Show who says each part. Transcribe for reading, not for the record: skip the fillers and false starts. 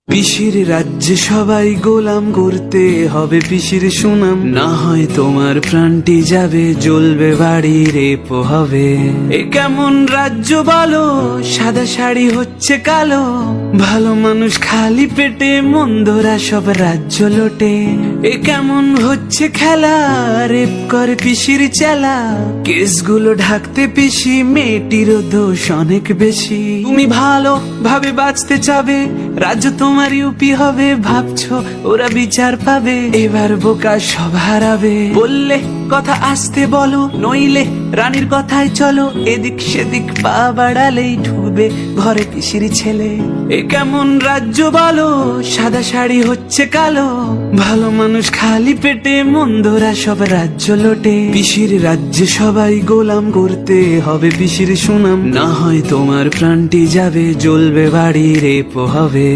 Speaker 1: পিসির রাজ্যে সবাই গোলাম করতে হবে পিসির সুনাম, না হয় তোমার প্রাণটি যাবে, জ্বলবে বাড়ি রেপ হবে। এ কেমন রাজ্য বলো, সাদা শাড়ি হচ্ছে কালো, ভালো মানুষ খালি পেটে, মন্দরা সব রাজ্য লোটে। এ কেমন হচ্ছে খেলা, রেপ করে পিসির চেলা, কেসগুলো ঢাকতে পিসি, মেয়েটিরও দোষ অনেক বেশি। তুমি ভালো ভাবে বাঁচতে চাবে, রাজ্য তোমার ইউপি হবে, ভাবছো ওরা বিচার পাবে, এবার বোকা সব হারাবে। বললে কথা আসতে বলো, নইলে রানীর কথায় চলো, এদিক সেদিক পা বাড়ালেই ঢুকবে ঘরে পিসির ছেলে। এ কেমন রাজ্য বলো, সাদা শাড়ি হচ্ছে কালো, ভালো মানুষ খালি পেটে, মন্দরা সব রাজ্য লোটে। পিসির রাজ্যে সবাই গোলাম করতে হবে পিসির সুনাম, না হয় তোমার প্রাণটি যাবে, জ্বলবে বাড়ি রেপ হবে।